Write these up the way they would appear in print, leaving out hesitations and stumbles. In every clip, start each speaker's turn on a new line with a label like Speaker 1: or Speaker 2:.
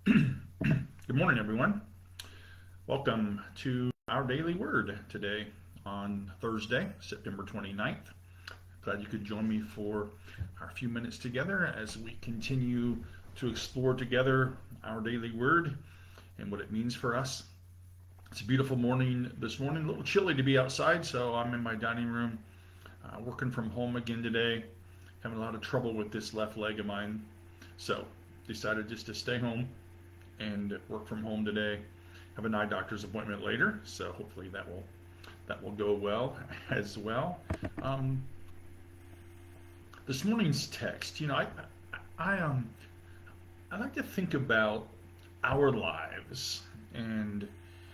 Speaker 1: Good morning, everyone. Welcome to our daily word today on Thursday, September 29th. Glad you could join me for our few minutes together as we continue to explore together our daily word and what it means for us. It's a beautiful morning this morning, a little chilly to be outside, so I'm in my dining room working from home again today. Having a lot of trouble with this left leg of mine, so decided just to stay home and work from home today. Have an eye doctor's appointment later, so hopefully that will go well as well. Um, this morning's text, I I like to think about our lives and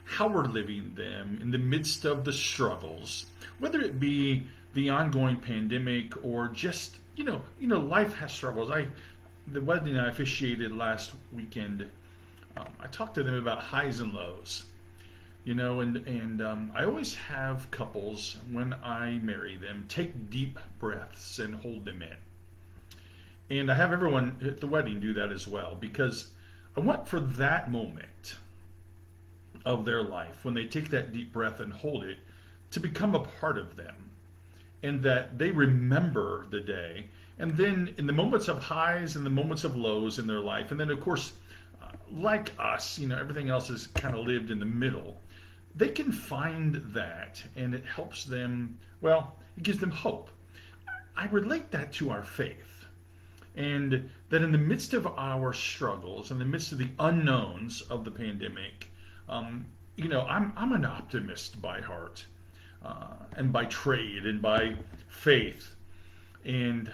Speaker 1: how we're living them in the midst of the struggles, whether it be the ongoing pandemic or just life has struggles. The wedding I officiated last weekend, I talked to them about highs and lows, and I always have couples when I marry them take deep breaths and hold them in, and I have everyone at the wedding do that as well because I want for that moment of their life when they take that deep breath and hold it to become a part of them, and that they remember the day. And then in the moments of highs and the moments of lows in their life, and then of course, like us, everything else is kind of lived in the middle. They can find that, and it helps them. Well, it gives them hope. I relate that to our faith, and that in the midst of our struggles, in the midst of the unknowns of the pandemic, I'm an optimist by heart, and by trade, and by faith, and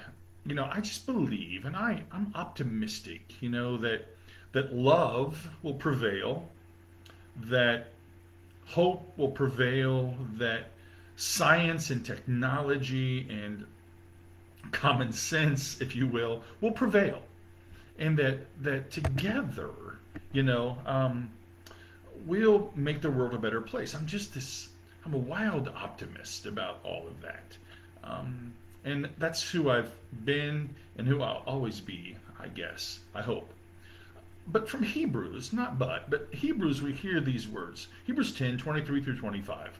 Speaker 1: I just believe, and I'm optimistic, that love will prevail, that hope will prevail, that science and technology and common sense, if you will prevail, and that together, you know, um, we'll make the world a better place. I'm a wild optimist about all of that, and that's who I've been and who I'll always be, I guess. I hope. But from Hebrews, not but Hebrews, we hear these words. Hebrews 10:23 through 25.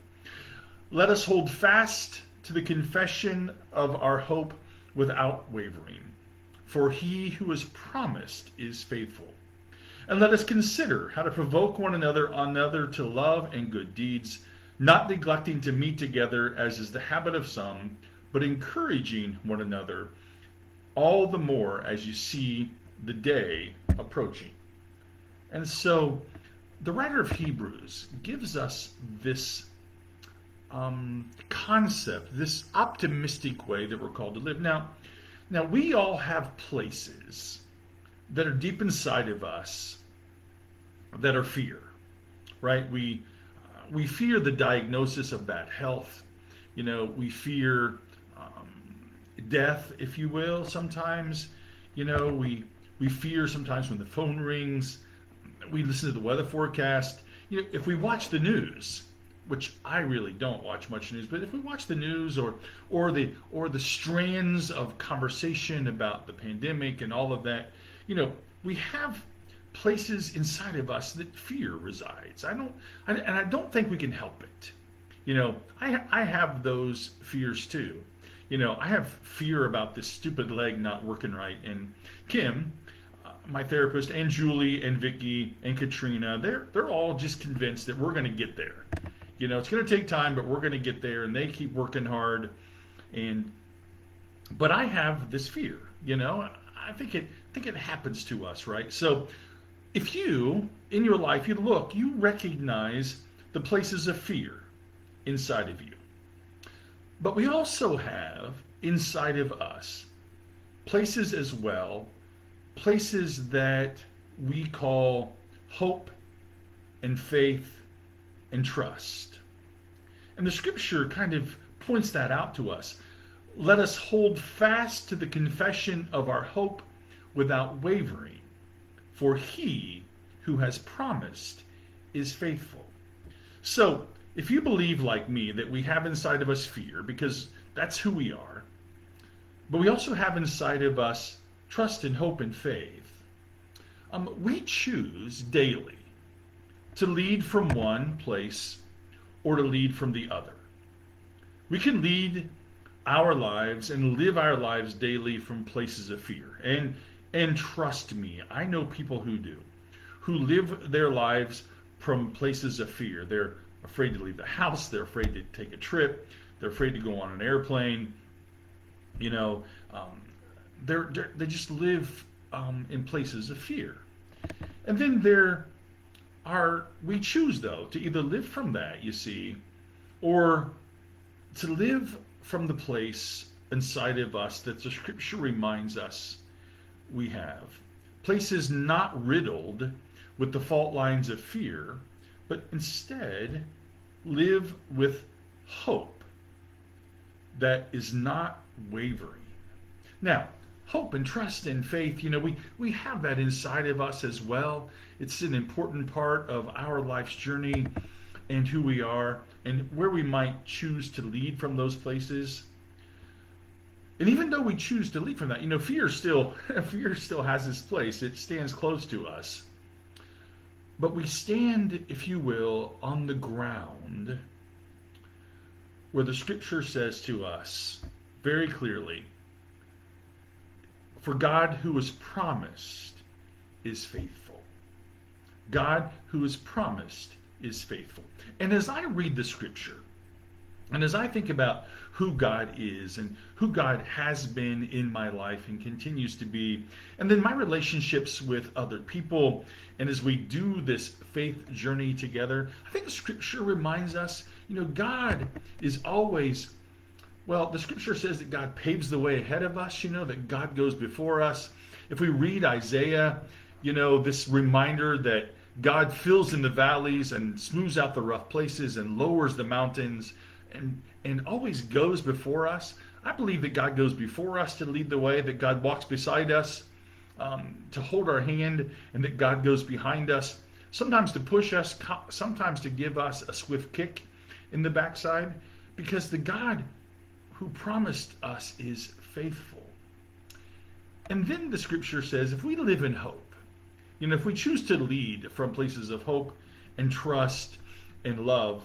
Speaker 1: Let us hold fast to the confession of our hope without wavering, for he who is promised is faithful. And let us consider how to provoke one another to love and good deeds, not neglecting to meet together as is the habit of some, but encouraging one another, all the more as you see the day approaching. And so the writer of Hebrews gives us this concept, this optimistic way that we're called to live. Now we all have places that are deep inside of us that are fear, right? We fear the diagnosis of bad health. We fear death, if you will. Sometimes, we fear sometimes when the phone rings. We listen to the weather forecast. If we watch the news, which I really don't watch much news, but if we watch the news or the strands of conversation about the pandemic and all of that, we have places inside of us that fear resides. I don't think we can help it. I have those fears too. I have fear about this stupid leg not working right. And Kim, my therapist, and Julie, and Vicky, and Katrina, they're all just convinced that we're going to get there. It's going to take time, but we're going to get there, and they keep working hard. But I have this fear. I think it happens to us, right? So if you in your life you recognize the places of fear inside of you. But we also have inside of us places as well, places that we call hope and faith and trust. And the scripture kind of points that out to us. Let us hold fast to the confession of our hope without wavering, for he who has promised is faithful. So, if you believe like me that we have inside of us fear, because that's who we are, but we also have inside of us trust and hope and faith, we choose daily to lead from one place or to lead from the other. We can lead our lives and live our lives daily from places of fear. And trust me, I know people who do, who live their lives from places of fear. They're afraid to leave the house, they're afraid to take a trip, they're afraid to go on an airplane. You know, they just live in places of fear. And then we choose though to either live from that, you see, or to live from the place inside of us that the scripture reminds us we have. Places not riddled with the fault lines of fear, but instead live with hope that is not wavering. Now, hope and trust and faith, we have that inside of us as well. It's an important part of our life's journey and who we are and where we might choose to lead from those places. And even though we choose to lead from that, fear still has its place. It stands close to us. But we stand, if you will, on the ground where the scripture says to us very clearly, for God who has promised is faithful. God who has promised is faithful. And as I read the scripture, and as I think about who God is and who God has been in my life and continues to be, and then my relationships with other people, and as we do this faith journey together, I think the scripture reminds us, God is always, the scripture says that God paves the way ahead of us, that God goes before us. If we read Isaiah, this reminder that God fills in the valleys and smooths out the rough places and lowers the mountains and always goes before us. I believe that God goes before us to lead the way, that God walks beside us to hold our hand, and that God goes behind us, sometimes to push us, sometimes to give us a swift kick in the backside, because the God who promised us is faithful. And then the scripture says, if we live in hope, if we choose to lead from places of hope and trust and love,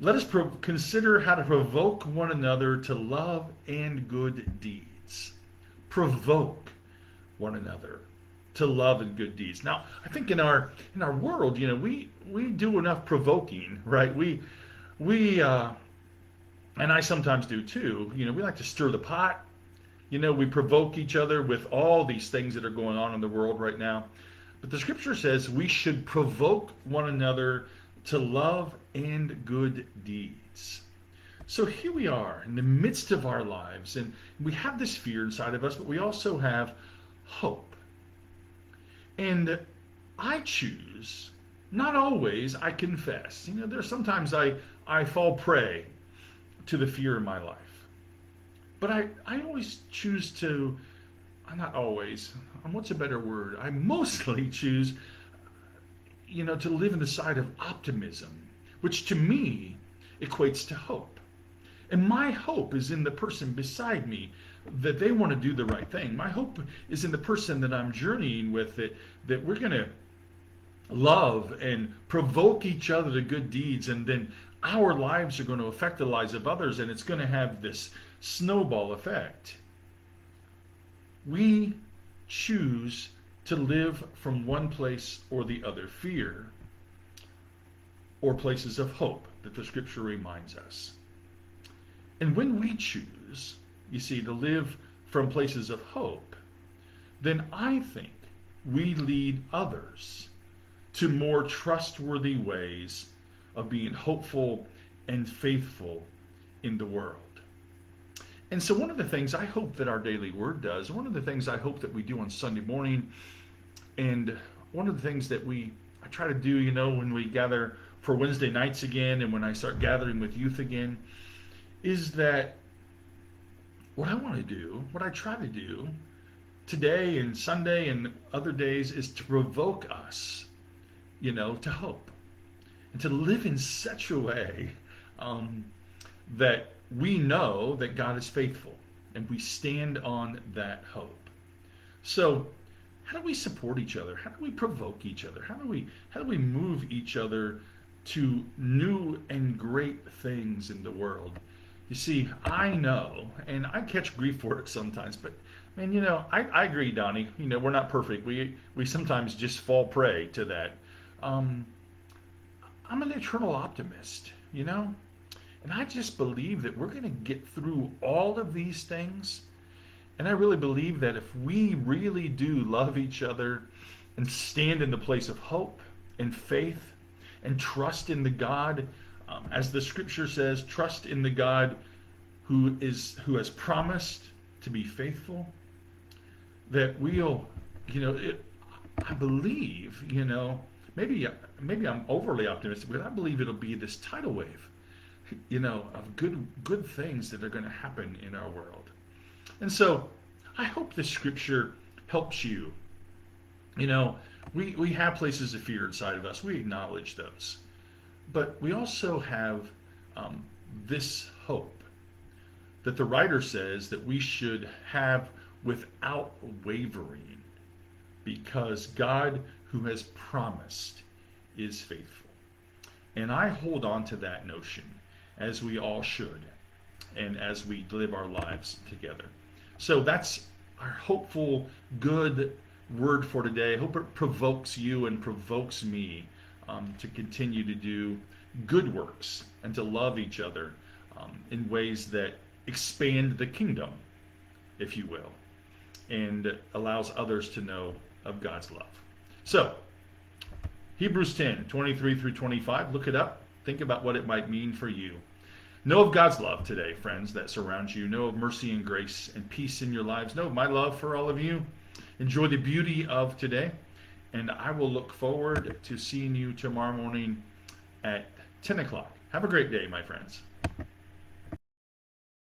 Speaker 1: let us consider how to provoke one another to love and good deeds. Provoke one another to love and good deeds. Now, I think in our world, we do enough provoking, right? We and I sometimes do too. We like to stir the pot. We provoke each other with all these things that are going on in the world right now. But the scripture says we should provoke one another to love and good deeds. So here we are in the midst of our lives, and we have this fear inside of us, but we also have hope. And I choose, not always, I confess. There's sometimes I fall prey to the fear in my life. But I always choose to, not always, what's a better word? I mostly choose, to live in the side of optimism, which to me equates to hope. And my hope is in the person beside me, that they want to do the right thing. My hope is in the person that I'm journeying with, that we're going to love and provoke each other to good deeds, and then our lives are going to affect the lives of others, and it's going to have this snowball effect. We choose to live from one place or the other, fear or places of hope that the scripture reminds us. And when we choose, you see, to live from places of hope, then I think we lead others to more trustworthy ways of being hopeful and faithful in the world. And so one of the things I hope that our daily word does, one of the things I hope that we do on Sunday morning, and one of the things that I try to do, when we gather for Wednesday nights again, and when I start gathering with youth again, is that what I try to do today and Sunday and other days is to provoke us, to hope. And to live in such a way that we know that God is faithful, and we stand on that hope. So how do we support each other? How do we provoke each other? How do we move each other to new and great things in the world? You see, I know, and I catch grief for it sometimes, but man, I agree, Donnie. We're not perfect. We sometimes just fall prey to that. Um, I'm an eternal optimist, and I just believe that we're going to get through all of these things. And I really believe that if we really do love each other and stand in the place of hope and faith and trust in the God, as the scripture says, trust in the God who has promised to be faithful, that we'll, I believe, maybe I'm overly optimistic, but I believe it'll be this tidal wave, of good things that are going to happen in our world. And so I hope this scripture helps you. We have places of fear inside of us. We acknowledge those. But we also have this hope that the writer says that we should have without wavering, because God who has promised is faithful. And I hold on to that notion, as we all should, and as we live our lives together. So that's our hopeful, good word for today. I hope it provokes you and provokes me to continue to do good works and to love each other in ways that expand the kingdom, if you will, and allows others to know of God's love. So, Hebrews 10, 23 through 25, look it up. Think about what it might mean for you. Know of God's love today, friends, that surrounds you. Know of mercy and grace and peace in your lives. Know of my love for all of you. Enjoy the beauty of today. And I will look forward to seeing you tomorrow morning at 10 o'clock. Have a great day, my friends.